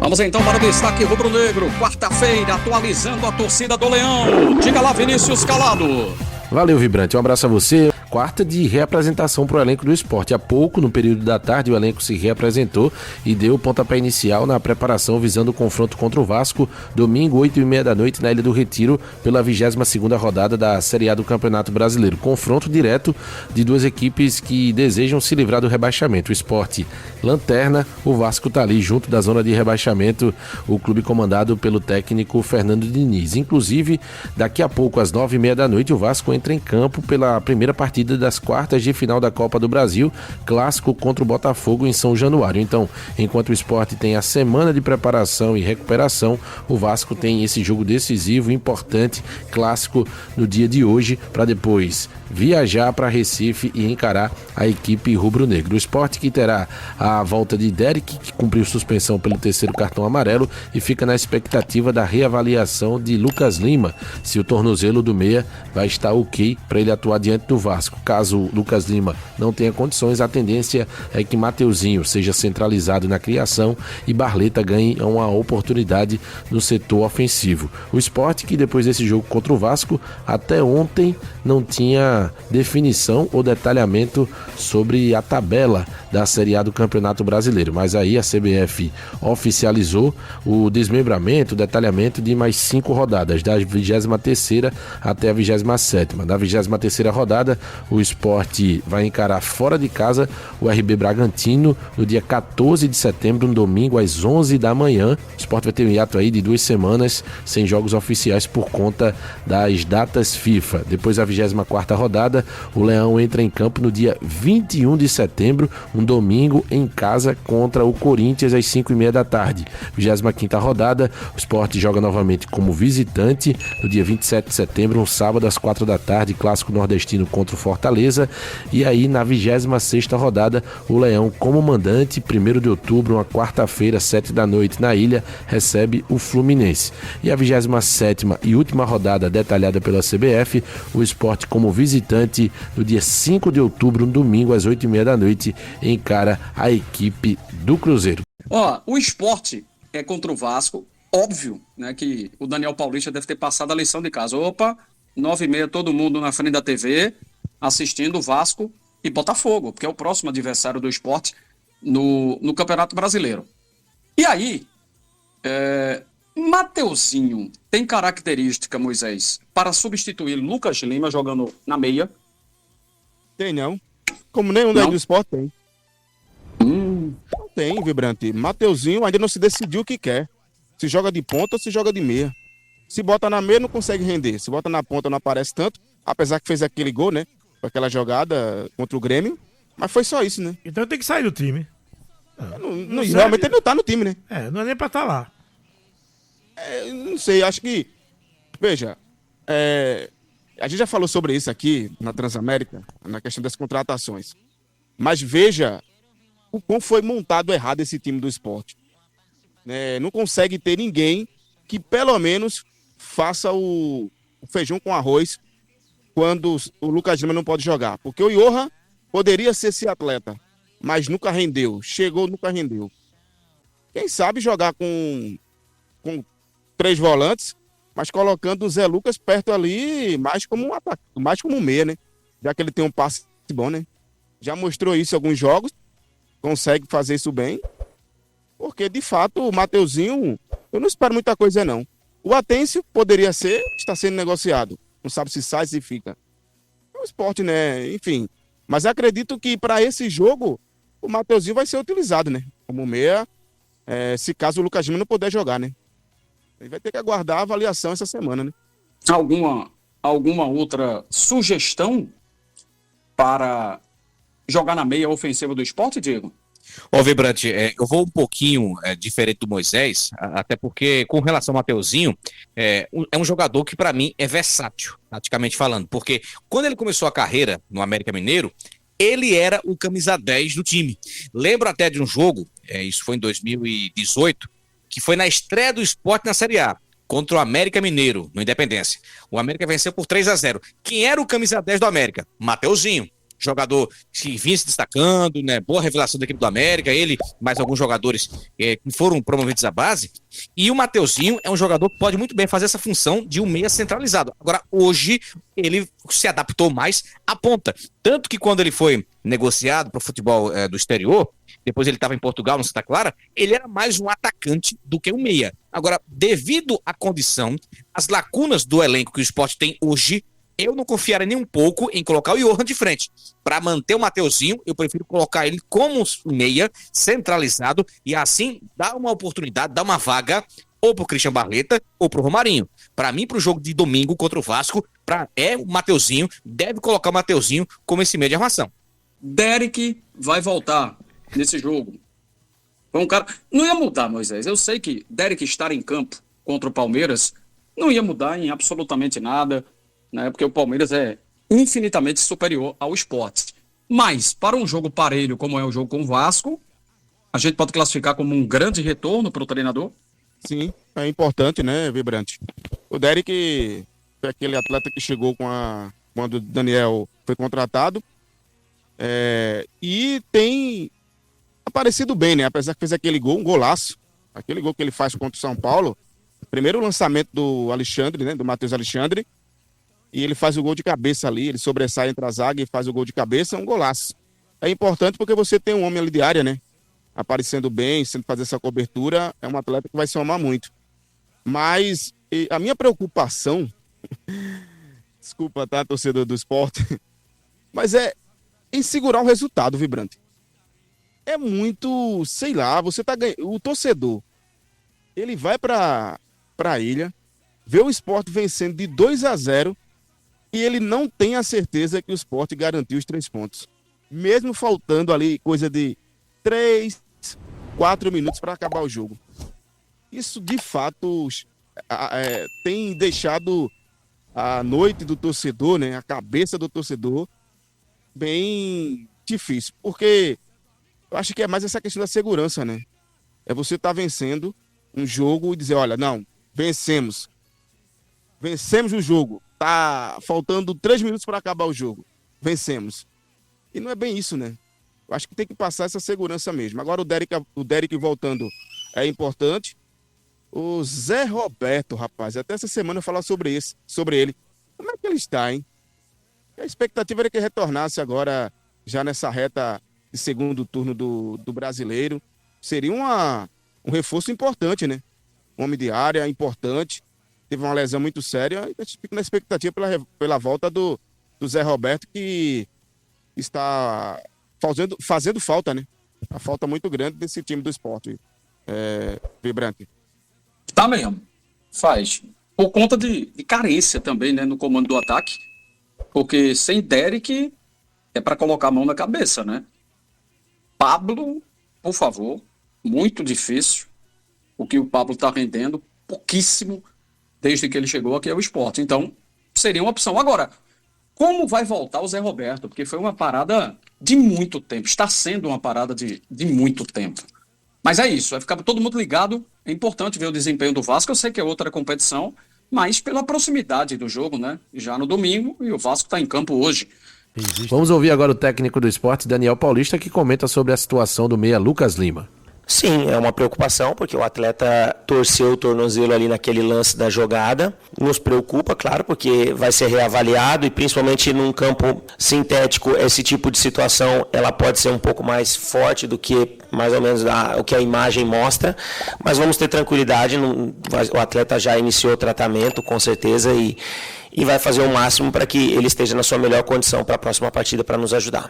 Vamos então para o destaque rubro-negro. Quarta-feira, atualizando a torcida do Leão. Diga lá, Vinícius Calado. Valeu, Vibrante. Um abraço a você. Quarta de reapresentação para o elenco do Sport. Há pouco, no período da tarde, o elenco se reapresentou e deu o pontapé inicial na preparação visando o confronto contra o Vasco, domingo, 8h30 da noite, na Ilha do Retiro, pela 22ª rodada da Série A do Campeonato Brasileiro. Confronto direto de duas equipes que desejam se livrar do rebaixamento. O Sport lanterna, o Vasco tá ali junto da zona de rebaixamento, o clube comandado pelo técnico Fernando Diniz. Inclusive, daqui a pouco, às 9h30 da noite, o Vasco entra em campo pela primeira partida das quartas de final da Copa do Brasil, clássico contra o Botafogo em São Januário. Então, enquanto o Sport tem a semana de preparação e recuperação, o Vasco tem esse jogo decisivo, importante, clássico no dia de hoje, para depois viajar para Recife e encarar a equipe rubro-negra. O Sport que terá a volta de Derek, que cumpriu suspensão pelo terceiro cartão amarelo e fica na expectativa da reavaliação de Lucas Lima, se o tornozelo do meia vai estar ok para ele atuar diante do Vasco. Caso Lucas Lima não tenha condições, a tendência é que Mateuzinho seja centralizado na criação e Barleta ganhe uma oportunidade no setor ofensivo. O Sport que depois desse jogo contra o Vasco, até ontem não tinha definição ou detalhamento sobre a tabela da Série A do Campeonato Brasileiro, mas aí a CBF oficializou o desmembramento, o detalhamento de mais 5 rodadas, da 23ª até a 27ª. Na 23ª rodada, o Sport vai encarar fora de casa o RB Bragantino no dia 14 de setembro, no domingo, às 11 da manhã. O Sport vai ter um hiato aí de 2 semanas sem jogos oficiais por conta das datas FIFA. Depois da 24ª rodada, o Leão entra em campo no dia 21 de setembro, um domingo, em casa contra o Corinthians às 5h30 da tarde. 25ª rodada, o Sport joga novamente como visitante no dia 27 de setembro, um sábado às 4 da tarde, clássico nordestino contra o Fortaleza. E aí na 26ª rodada, o Leão como mandante, 1º de outubro, uma quarta-feira, 7 da noite, na Ilha, recebe o Fluminense. E a 27ª e última rodada detalhada pela CBF, o Sport como visitante no dia 5 de outubro, um domingo, às 8h30 da noite, encara a equipe do Cruzeiro. O Sport é contra o Vasco, óbvio, né, que o Daniel Paulista deve ter passado a lição de casa. 9h30, todo mundo na frente da TV, assistindo Vasco e Botafogo, porque é o próximo adversário do Sport no Campeonato Brasileiro. E aí, Mateuzinho tem característica, Moisés, para substituir Lucas Lima jogando na meia? Tem não. Como nenhum daí do Sport tem. Não tem, Vibrante. Mateuzinho ainda não se decidiu o que quer. Se joga de ponta ou se joga de meia. Se bota na meia, não consegue render. Se bota na ponta, não aparece tanto. Apesar que fez aquele gol, né? Com aquela jogada contra o Grêmio. Mas foi só isso, né? Então tem que sair do time. Realmente ele não tá no time, né? Não é nem pra estar lá. Não sei, acho que... Veja, a gente já falou sobre isso aqui na Transamérica, na questão das contratações. Mas veja o como foi montado errado esse time do Sport. Não consegue ter ninguém que pelo menos faça o feijão com arroz quando o Lucas Lima não pode jogar. Porque o Johan poderia ser esse atleta, mas nunca rendeu. Chegou, nunca rendeu. Quem sabe jogar com 3 volantes, mas colocando o Zé Lucas perto ali, mais como um ataque, mais como um meia, né? Já que ele tem um passe bom, né? Já mostrou isso em alguns jogos, consegue fazer isso bem. Porque, de fato, o Mateuzinho, eu não espero muita coisa, não. O Atencio poderia ser, está sendo negociado. Não sabe se sai, se fica. É um esporte, né? Enfim. Mas acredito que para esse jogo, o Mateuzinho vai ser utilizado, né? Como meia, se caso o Lucas Lima não puder jogar, né? Ele vai ter que aguardar a avaliação essa semana, né? Alguma outra sugestão para jogar na meia ofensiva do Sport, Diego? Vibrante, eu vou um pouquinho diferente do Moisés, até porque com relação ao Mateuzinho, é um jogador que para mim é versátil, praticamente falando, porque quando ele começou a carreira no América Mineiro, ele era o camisa 10 do time. Lembro até de um jogo, isso foi em 2018, que foi na estreia do Sport na Série A, contra o América Mineiro, no Independência. O América venceu por 3-0. Quem era o camisa 10 do América? Mateuzinho. jogador que vinha se destacando, né? Boa revelação da equipe do América, ele, mais alguns jogadores que foram promovidos à base. E o Mateuzinho é um jogador que pode muito bem fazer essa função de um meia centralizado. Agora, hoje, ele se adaptou mais à ponta. Tanto que quando ele foi negociado para o futebol do exterior, depois ele estava em Portugal, no Santa Clara, ele era mais um atacante do que um meia. Agora, devido à condição, as lacunas do elenco que o Sport tem hoje, eu não confiaria nem um pouco em colocar o Johan de frente. Para manter o Mateuzinho, eu prefiro colocar ele como meia, centralizado, e assim dar uma oportunidade, dar uma vaga ou pro Christian Barleta ou pro Romarinho. Para mim, pro jogo de domingo contra o Vasco, o Mateuzinho, deve colocar o Mateuzinho como esse meio de armação. Derek vai voltar nesse jogo. Foi um cara... Não ia mudar, Moisés. Eu sei que Derek estar em campo contra o Palmeiras não ia mudar em absolutamente nada, né? Porque o Palmeiras é infinitamente superior ao Sport. Mas, para um jogo parelho, como é o jogo com o Vasco, a gente pode classificar como um grande retorno para o treinador? Sim, é importante, né, Vibrante? O Derek foi aquele atleta que chegou quando o Daniel foi contratado, e tem aparecido bem, né? Apesar que fez aquele gol, um golaço, aquele gol que ele faz contra o São Paulo, primeiro lançamento do Alexandre, né, do Matheus Alexandre, e ele faz o gol de cabeça ali, ele sobressai entre a zaga e faz o gol de cabeça, é um golaço. É importante porque você tem um homem ali de área, né? Aparecendo bem, sendo fazer essa cobertura, é um atleta que vai somar muito. Mas a minha preocupação, desculpa, tá, torcedor do Sport, mas é em segurar o resultado, Vibrante. É muito, sei lá, você tá ganhando, o torcedor, ele vai pra ilha, vê o Sport vencendo de 2-0 e ele não tem a certeza que o Sport garantiu os 3 pontos. Mesmo faltando ali coisa de 3, 4 minutos para acabar o jogo. Isso, de fato, tem deixado a noite do torcedor, né, a cabeça do torcedor, bem difícil. Porque eu acho que é mais essa questão da segurança, né? É você estar vencendo um jogo e dizer, olha, não, vencemos o jogo. Tá faltando 3 minutos para acabar o jogo. Vencemos. E não é bem isso, né? Eu acho que tem que passar essa segurança mesmo. Agora o Derek voltando é importante. O Zé Roberto, rapaz, até essa semana eu falar sobre ele. Como é que ele está, hein? A expectativa era que ele retornasse agora, já nessa reta de segundo turno do Brasileiro. Seria um reforço importante, né? Um homem de área importante. Teve uma lesão muito séria. E a gente fica na expectativa pela volta do Zé Roberto, que está fazendo falta, né? A falta muito grande desse time do Sport, Vibrante. Tá mesmo, faz. Por conta de carência também, né, no comando do ataque. Porque sem Derek é para colocar a mão na cabeça, né? Pablo, por favor, muito difícil. O que o Pablo tá rendendo, pouquíssimo, desde que ele chegou aqui ao Sport. Então, seria uma opção. Agora, como vai voltar o Zé Roberto? Porque foi uma parada de muito tempo. Está sendo uma parada de muito tempo. Mas é isso. Vai ficar todo mundo ligado. É importante ver o desempenho do Vasco. Eu sei que é outra competição, mas pela proximidade do jogo, né? Já no domingo, e o Vasco está em campo hoje. Vamos ouvir agora o técnico do Sport, Daniel Paulista, que comenta sobre a situação do meia Lucas Lima. Sim, é uma preocupação, porque o atleta torceu o tornozelo ali naquele lance da jogada. Nos preocupa, claro, porque vai ser reavaliado e principalmente num campo sintético, esse tipo de situação ela pode ser um pouco mais forte do que mais ou menos o que a imagem mostra. Mas vamos ter tranquilidade, o atleta já iniciou o tratamento, com certeza, e vai fazer o máximo para que ele esteja na sua melhor condição para a próxima partida para nos ajudar.